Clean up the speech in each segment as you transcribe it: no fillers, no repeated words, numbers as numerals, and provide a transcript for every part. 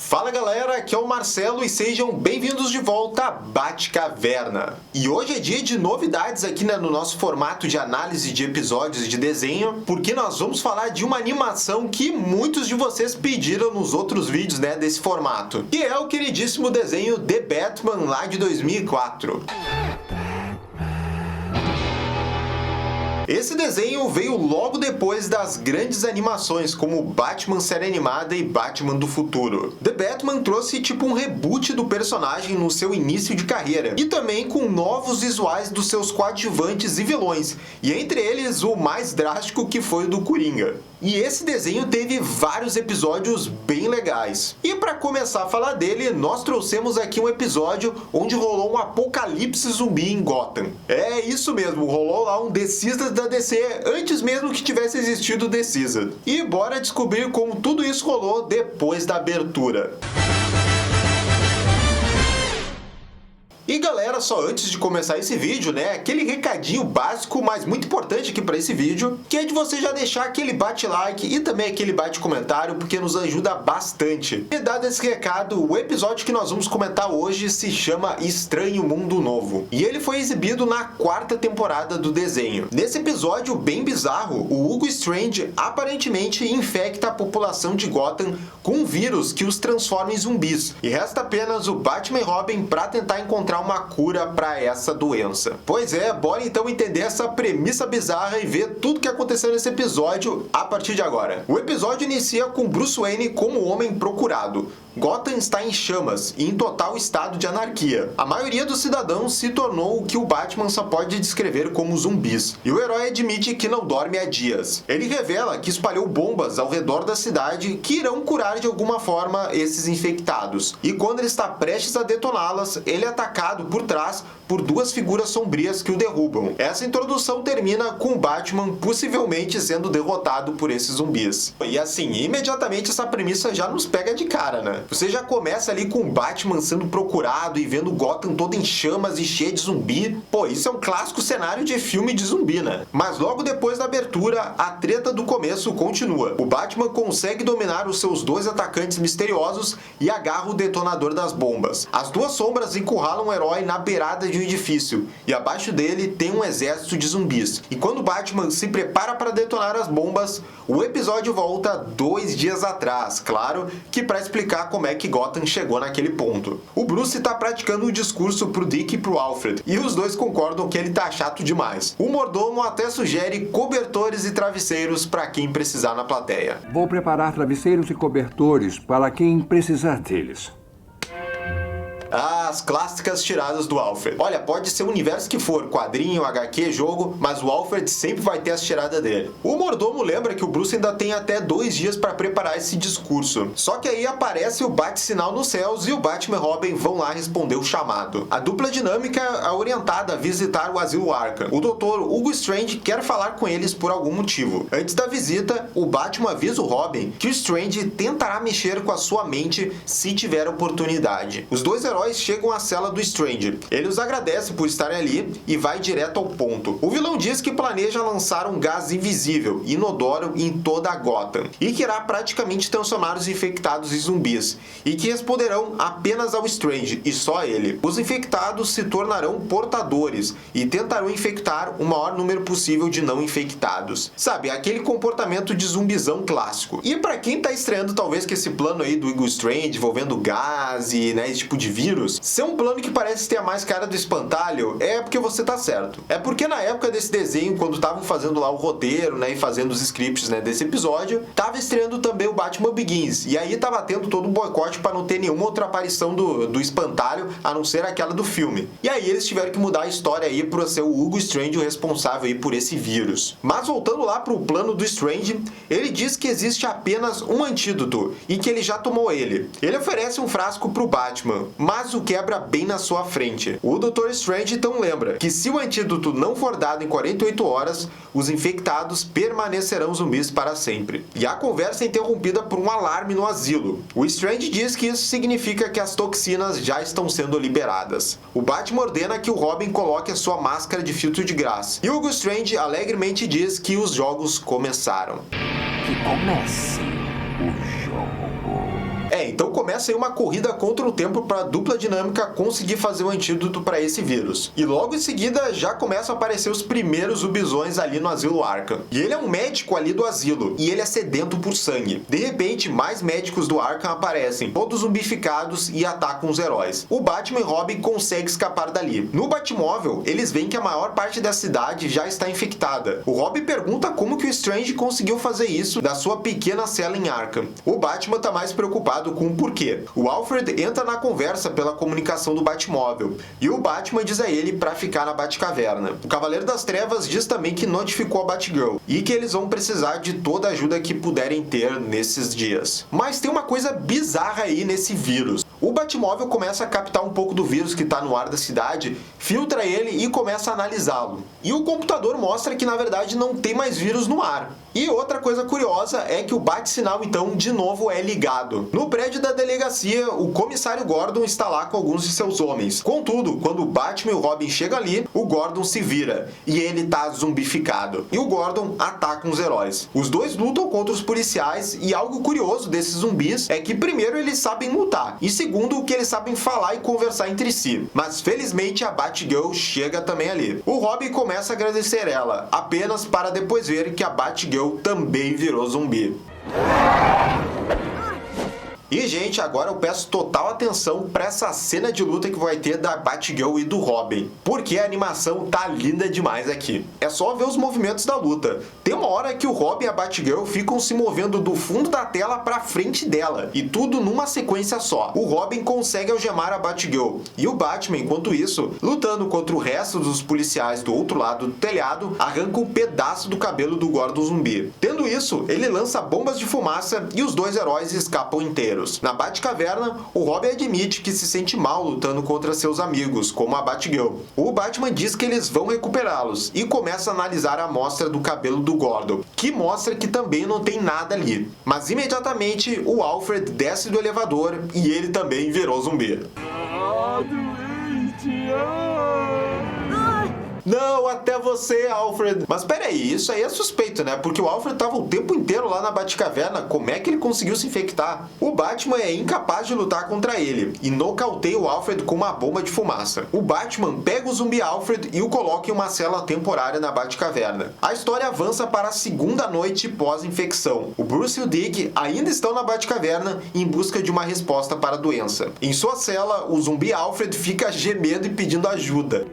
Fala galera, aqui é o Marcelo e sejam bem-vindos de volta à Batcaverna. E hoje é dia de novidades aqui no nosso formato de análise de episódios de desenho, porque nós vamos falar de uma animação que muitos de vocês pediram nos outros vídeos desse formato, que é o queridíssimo desenho The Batman lá de 2004. Esse desenho veio logo depois das grandes animações como Batman série animada e Batman do futuro. The Batman trouxe tipo um reboot do personagem no seu início de carreira, e também com novos visuais dos seus coadjuvantes e vilões, e entre eles o mais drástico que foi o do Coringa. E esse desenho teve vários episódios bem legais. E para começar a falar dele, nós trouxemos aqui um episódio onde rolou um apocalipse zumbi em Gotham. É isso mesmo, rolou lá um The Seasons da DC antes mesmo que tivesse existido o The Season. E bora descobrir como tudo isso rolou depois da abertura. E galera, só antes de começar esse vídeo, aquele recadinho básico, mas muito importante aqui para esse vídeo, que é de você já deixar aquele bate-like e também aquele bate-comentário, porque nos ajuda bastante. E dado esse recado, o episódio que nós vamos comentar hoje se chama Estranho Mundo Novo, e ele foi exibido na 4ª temporada do desenho. Nesse episódio bem bizarro, o Hugo Strange aparentemente infecta a população de Gotham com um vírus que os transforma em zumbis, e resta apenas o Batman e Robin para tentar encontrar uma cura para essa doença. Pois é, bora então entender essa premissa bizarra e ver tudo que aconteceu nesse episódio a partir de agora. O episódio inicia com Bruce Wayne como homem procurado. Gotham está em chamas e em total estado de anarquia. A maioria dos cidadãos se tornou o que o Batman só pode descrever como zumbis, e o herói admite que não dorme há dias. Ele revela que espalhou bombas ao redor da cidade que irão curar de alguma forma esses infectados, e quando ele está prestes a detoná-las, ele é atacado por trás por duas figuras sombrias que o derrubam. Essa introdução termina com o Batman possivelmente sendo derrotado por esses zumbis. E assim, imediatamente essa premissa já nos pega de cara, Você já começa ali com o Batman sendo procurado e vendo Gotham toda em chamas e cheia de zumbi. Pô, isso é um clássico cenário de filme de zumbi, Mas logo depois da abertura, a treta do começo continua. O Batman consegue dominar os seus dois atacantes misteriosos e agarra o detonador das bombas. As duas sombras encurralam o herói na beirada de um edifício, e abaixo dele tem um exército de zumbis. E quando Batman se prepara para detonar as bombas, o episódio volta 2 dias atrás, claro que para explicar como é que Gotham chegou naquele ponto. O Bruce está praticando um discurso pro Dick e pro Alfred, e os dois concordam que ele tá chato demais. O mordomo até sugere cobertores e travesseiros para quem precisar na plateia. Vou preparar travesseiros e cobertores para quem precisar deles. As clássicas tiradas do Alfred. Olha, pode ser o universo que for, quadrinho, HQ, jogo, mas o Alfred sempre vai ter as tiradas dele. O mordomo lembra que o Bruce ainda tem até 2 dias para preparar esse discurso. Só que aí aparece o bate-sinal nos céus e o Batman e Robin vão lá responder o chamado. A dupla dinâmica é orientada a visitar o asilo Arkham. O Dr. Hugo Strange quer falar com eles por algum motivo. Antes da visita, o Batman avisa o Robin que o Strange tentará mexer com a sua mente se tiver oportunidade. Os dois heróis chegam à cela do Strange. Ele os agradece por estarem ali e vai direto ao ponto. O vilão diz que planeja lançar um gás invisível, inodoro, em toda a Gotham, e que irá praticamente transformar os infectados em zumbis, e que responderão apenas ao Strange, e só a ele. Os infectados se tornarão portadores, e tentarão infectar o maior número possível de não infectados. Sabe, aquele comportamento de zumbizão clássico. E pra quem tá estreando talvez que esse plano aí do Hugo Strange envolvendo gás e esse tipo de vírus, se é um plano que parece ter a mais cara do espantalho, é porque você tá certo. É porque na época desse desenho, quando estavam fazendo lá o roteiro, e fazendo os scripts, desse episódio, tava estreando também o Batman Begins, e aí tava tendo todo um boicote para não ter nenhuma outra aparição do espantalho, a não ser aquela do filme. E aí eles tiveram que mudar a história aí para ser o Hugo Strange o responsável aí por esse vírus. Mas voltando lá pro plano do Strange, ele diz que existe apenas um antídoto, e que ele já tomou ele. Ele oferece um frasco pro Batman, mas o quebra bem na sua frente. O Dr. Strange então lembra que se o antídoto não for dado em 48 horas, os infectados permanecerão zumbis para sempre. E a conversa é interrompida por um alarme no asilo. O Strange diz que isso significa que as toxinas já estão sendo liberadas. O Batman ordena que o Robin coloque a sua máscara de filtro de gás. E Hugo Strange alegremente diz que os jogos começaram. Que comece o jogo. então começa aí uma corrida contra o tempo para a dupla dinâmica conseguir fazer o antídoto para esse vírus. E logo em seguida já começam a aparecer os primeiros zumbizões ali no asilo Arkham. E ele é um médico ali do asilo, e ele é sedento por sangue. De repente, mais médicos do Arkham aparecem, todos zumbificados, e atacam os heróis. O Batman e Robin conseguem escapar dali. No Batmóvel, eles veem que a maior parte da cidade já está infectada. O Robin pergunta como que o Strange conseguiu fazer isso da sua pequena cela em Arkham. O Batman tá mais preocupado com o porquê. O Alfred entra na conversa pela comunicação do Batmóvel, e o Batman diz a ele para ficar na Batcaverna. O Cavaleiro das Trevas diz também que notificou a Batgirl, e que eles vão precisar de toda a ajuda que puderem ter nesses dias. Mas tem uma coisa bizarra aí nesse vírus. O Batmóvel começa a captar um pouco do vírus que está no ar da cidade, filtra ele e começa a analisá-lo. E o computador mostra que na verdade não tem mais vírus no ar. E outra coisa curiosa é que o bate-sinal então de novo é ligado. No prédio da delegacia, o comissário Gordon está lá com alguns de seus homens. Contudo, quando o Batman e o Robin chegam ali, o Gordon se vira e ele tá zumbificado. E o Gordon ataca os heróis. Os dois lutam contra os policiais e algo curioso desses zumbis é que primeiro eles sabem lutar e segundo que eles sabem falar e conversar entre si. Mas felizmente a Batgirl chega também ali. O Robin começa a agradecer ela, apenas para depois ver que a Batgirl também virou zumbi. E, gente, agora eu peço total atenção para essa cena de luta que vai ter da Batgirl e do Robin, porque a animação tá linda demais aqui. É só ver os movimentos da luta. Tem uma hora que o Robin e a Batgirl ficam se movendo do fundo da tela para frente dela, e tudo numa sequência só. O Robin consegue algemar a Batgirl, e o Batman, enquanto isso, lutando contra o resto dos policiais do outro lado do telhado, arranca um pedaço do cabelo do Gordon zumbi. Tendo isso, ele lança bombas de fumaça e os dois heróis escapam inteiros. Na Batcaverna, o Robin admite que se sente mal lutando contra seus amigos, como a Batgirl. O Batman diz que eles vão recuperá-los e começa a analisar a amostra do cabelo do Gordon, que mostra que também não tem nada ali. Mas imediatamente o Alfred desce do elevador e ele também virou zumbi. Não, até você, Alfred. Mas peraí, isso aí é suspeito, né? Porque o Alfred tava o tempo inteiro lá na Batcaverna. Como é que ele conseguiu se infectar? O Batman é incapaz de lutar contra ele e nocauteia o Alfred com uma bomba de fumaça. O Batman pega o zumbi Alfred e o coloca em uma cela temporária na Batcaverna. A história avança para a segunda noite pós-infecção. O Bruce e o Dick ainda estão na Batcaverna em busca de uma resposta para a doença. Em sua cela, o zumbi Alfred fica gemendo e pedindo ajuda.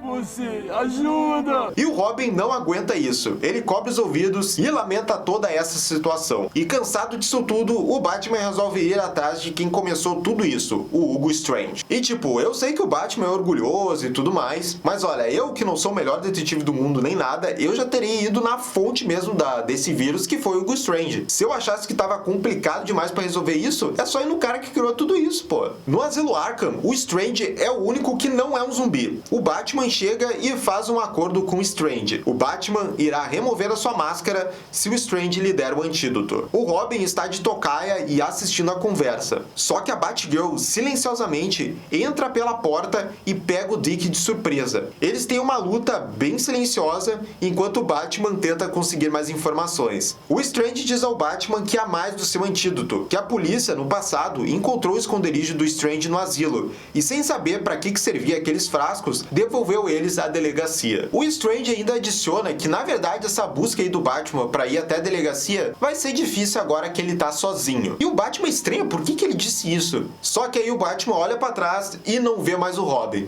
Você, ajuda! E o Robin não aguenta isso. Ele cobre os ouvidos e lamenta toda essa situação. E cansado disso tudo, o Batman resolve ir atrás de quem começou tudo isso, o Hugo Strange. E tipo, eu sei que o Batman é orgulhoso e tudo mais, mas olha, eu que não sou o melhor detetive do mundo nem nada, eu já teria ido na fonte mesmo desse vírus que foi o Hugo Strange. Se eu achasse que tava complicado demais pra resolver isso, é só ir no cara que criou tudo isso, pô. No asilo Arkham, o Strange é o único que não é um zumbi. O Batman chega e faz um acordo com o Strange. O Batman irá remover a sua máscara se o Strange lhe der o antídoto. O Robin está de tocaia e assistindo a conversa. Só que a Batgirl, silenciosamente, entra pela porta e pega o Dick de surpresa. Eles têm uma luta bem silenciosa, enquanto o Batman tenta conseguir mais informações. O Strange diz ao Batman que há mais do seu antídoto, que a polícia, no passado, encontrou o esconderijo do Strange no asilo, e sem saber para que servia aqueles frascos, devolveu eles à delegacia. O Strange ainda adiciona que, na verdade, essa busca aí do Batman para ir até a delegacia vai ser difícil agora que ele tá sozinho. E o Batman estranha por que ele disse isso. Só que aí o Batman olha para trás e não vê mais o Robin.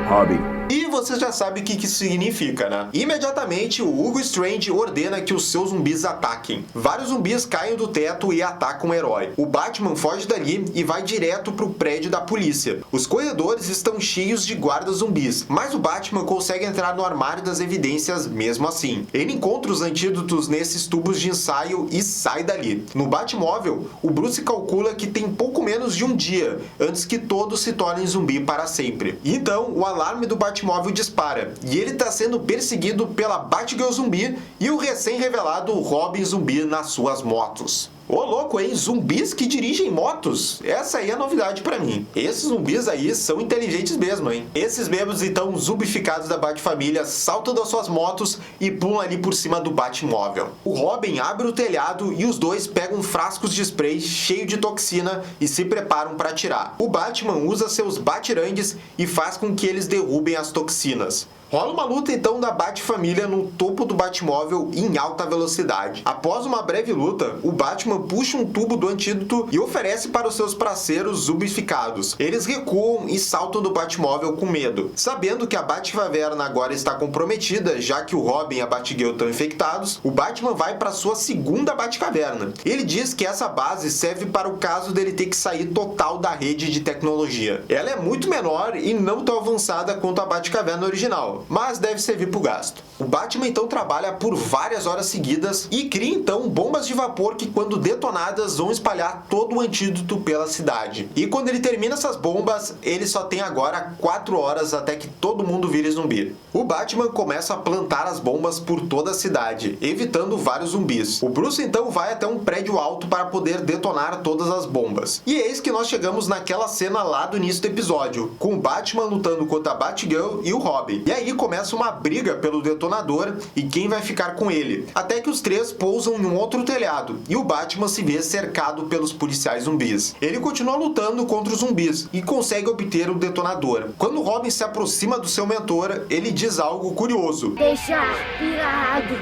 Robin. E você já sabe o que isso significa, né? Imediatamente, o Hugo Strange ordena que os seus zumbis ataquem. Vários zumbis caem do teto e atacam o herói. O Batman foge dali e vai direto pro prédio da polícia. Os corredores estão cheios de guardas zumbis, mas o Batman consegue entrar no armário das evidências mesmo assim. Ele encontra os antídotos nesses tubos de ensaio e sai dali. No Batmóvel, o Bruce calcula que tem pouco menos de um dia antes que todos se tornem zumbi para sempre. Então, o alarme do Batmóvel dispara, e ele está sendo perseguido pela Batgirl zumbi e o recém-revelado Robin zumbi nas suas motos. Ô louco, hein? Zumbis que dirigem motos? Essa aí é novidade pra mim. Esses zumbis aí são inteligentes mesmo, hein? Esses membros, então, zumbificados da Bat-família saltam das suas motos e pulam ali por cima do Batmóvel. O Robin abre o telhado e os dois pegam frascos de spray cheio de toxina e se preparam para atirar. O Batman usa seus batirangues e faz com que eles derrubem as toxinas. Rola uma luta então da Bat-família no topo do Batmóvel em alta velocidade. Após uma breve luta, o Batman puxa um tubo do antídoto e oferece para os seus parceiros zumbificados. Eles recuam e saltam do Batmóvel com medo. Sabendo que a Batcaverna agora está comprometida, já que o Robin e a Batgirl estão infectados, o Batman vai para sua segunda Batcaverna. Ele diz que essa base serve para o caso dele ter que sair total da rede de tecnologia. Ela é muito menor e não tão avançada quanto a Batcaverna original, mas deve servir para o gasto. O Batman então trabalha por várias horas seguidas e cria então bombas de vapor que, quando detonadas, vão espalhar todo o antídoto pela cidade. E quando ele termina essas bombas, ele só tem agora 4 horas até que todo mundo vire zumbi. O Batman começa a plantar as bombas por toda a cidade, evitando vários zumbis. O Bruce então vai até um prédio alto para poder detonar todas as bombas. E eis que nós chegamos naquela cena lá do início do episódio, com o Batman lutando contra a Batgirl e o Robin. E aí começa uma briga pelo detonador e quem vai ficar com ele, até que os três pousam em um outro telhado e o Batman se vê cercado pelos policiais zumbis. Ele continua lutando contra os zumbis e consegue obter o detonador. Quando Robin se aproxima do seu mentor, ele diz algo curioso. Deixar pirado.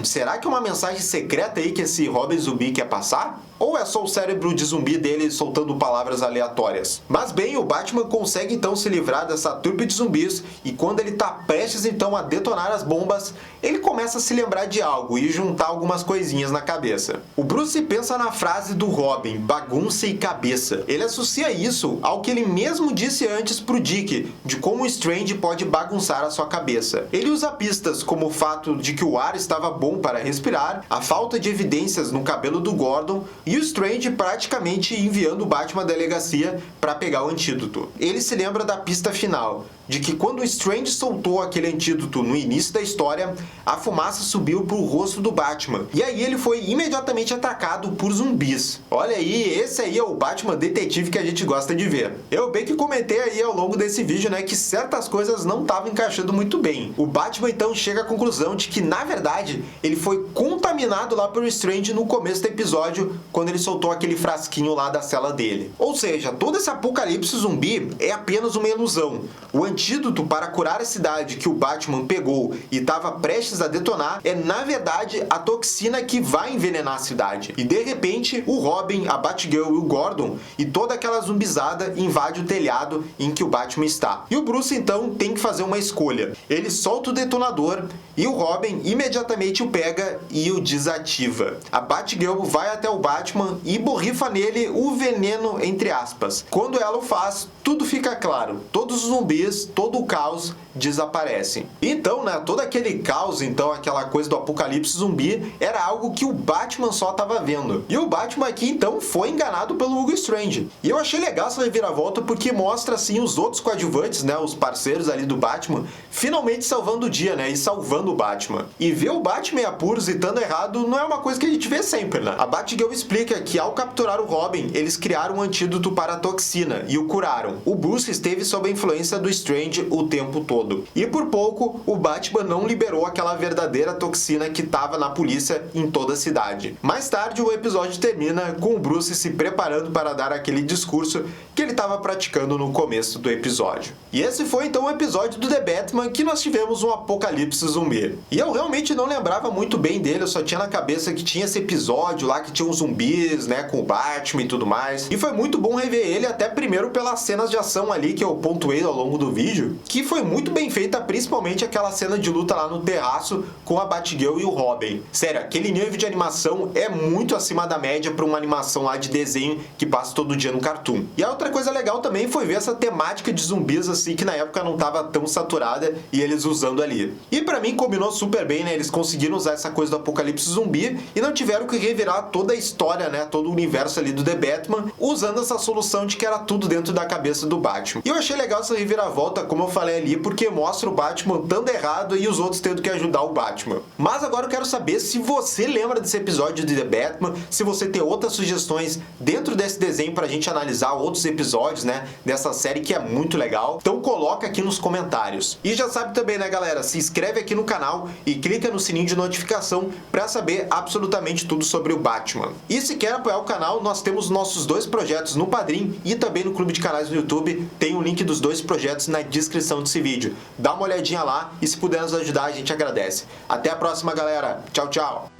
Será que é uma mensagem secreta aí que esse Robin zumbi quer passar? Ou é só o cérebro de zumbi dele soltando palavras aleatórias? Mas bem, o Batman consegue então se livrar dessa trupe de zumbis e quando ele tá prestes então a detonar as bombas, ele começa a se lembrar de algo e juntar algumas coisinhas na cabeça. O Bruce pensa na frase do Robin, bagunça e cabeça. Ele associa isso ao que ele mesmo disse antes pro Dick, de como o Strange pode bagunçar a sua cabeça. Ele usa pistas como o fato de que o ar estava bom para respirar, a falta de evidências no cabelo do Gordon e o Strange praticamente enviando o Batman à delegacia para pegar o antídoto. Ele se lembra da pista final, de que quando o Strange soltou aquele antídoto no início da história, a fumaça subiu pro rosto do Batman. E aí ele foi imediatamente atacado por zumbis. Olha aí, esse aí é o Batman detetive que a gente gosta de ver. Eu bem que comentei aí ao longo desse vídeo, né, que certas coisas não estavam encaixando muito bem. O Batman então chega à conclusão de que, na verdade, ele foi contaminado lá pelo Strange no começo do episódio, quando ele soltou aquele frasquinho lá da cela dele. Ou seja, todo esse apocalipse zumbi é apenas uma ilusão. O antídoto para curar a cidade que o Batman pegou e estava prestes a detonar é, na verdade, a toxina que vai envenenar a cidade. E de repente, o Robin, a Batgirl e o Gordon e toda aquela zumbizada invade o telhado em que o Batman está. E o Bruce então tem que fazer uma escolha. Ele solta o detonador e o Robin imediatamente o pega e o desativa. A Batgirl vai até o Batman e borrifa nele o veneno, entre aspas. Quando ela o faz, tudo fica claro. Todos os zumbis, todo o caos desaparecem. Então, né, todo aquele caos, então, aquela coisa do apocalipse zumbi, era algo que o Batman só estava vendo. E o Batman aqui, então, foi enganado pelo Hugo Strange. E eu achei legal essa reviravolta porque mostra, assim, os outros coadjuvantes, né, os parceiros ali do Batman, finalmente salvando o dia, né, e salvando o Batman. E ver o Batman em apuros e estando errado não é uma coisa que a gente vê sempre, né? A Batgirl explica que ao capturar o Robin, eles criaram um antídoto para a toxina e o curaram. O Bruce esteve sob a influência do Strange o tempo todo. E por pouco, o Batman não liberou aquela verdadeira toxina que estava na polícia em toda a cidade. Mais tarde, o episódio termina com o Bruce se preparando para dar aquele discurso que ele estava praticando no começo do episódio. E esse foi então o episódio do The Batman que nós tivemos um apocalipse zumbi. E eu realmente não lembrava muito bem dele, eu só tinha na cabeça que tinha esse episódio lá que tinha os zumbis, né, com o Batman e tudo mais. E foi muito bom rever ele, até primeiro pelas cenas de ação ali que eu pontuei ao longo do vídeo, que foi muito bem feita, principalmente aquela cena de luta lá no terraço com a Batgirl e o Robin. Sério, aquele nível de animação é muito acima da média para uma animação lá de desenho que passa todo dia no Cartoon. E a outra coisa legal também foi ver essa temática de zumbis assim, que na época não estava tão saturada, e eles usando ali. E pra mim combinou super bem, né? Eles conseguiram usar essa coisa do apocalipse zumbi e não tiveram que revirar toda a história, né? Todo o universo ali do The Batman, usando essa solução de que era tudo dentro da cabeça do Batman. E eu achei legal essa reviravolta volta, como eu falei ali, porque mostra o Batman dando errado e os outros tendo que ajudar o Batman. Mas agora eu quero saber se você lembra desse episódio de The Batman, se você tem outras sugestões dentro desse desenho pra gente analisar outros episódios, né, dessa série que é muito legal. Então coloca aqui nos comentários. E já sabe também, né, galera, se inscreve aqui no canal e clica no sininho de notificação pra saber absolutamente tudo sobre o Batman. E se quer apoiar o canal, nós temos nossos 2 projetos no Padrim e também no Clube de Canais no YouTube. Tem o link dos 2 projetos na descrição desse vídeo. Dá uma olhadinha lá e se puder nos ajudar, a gente agradece. Até a próxima, galera. Tchau, tchau.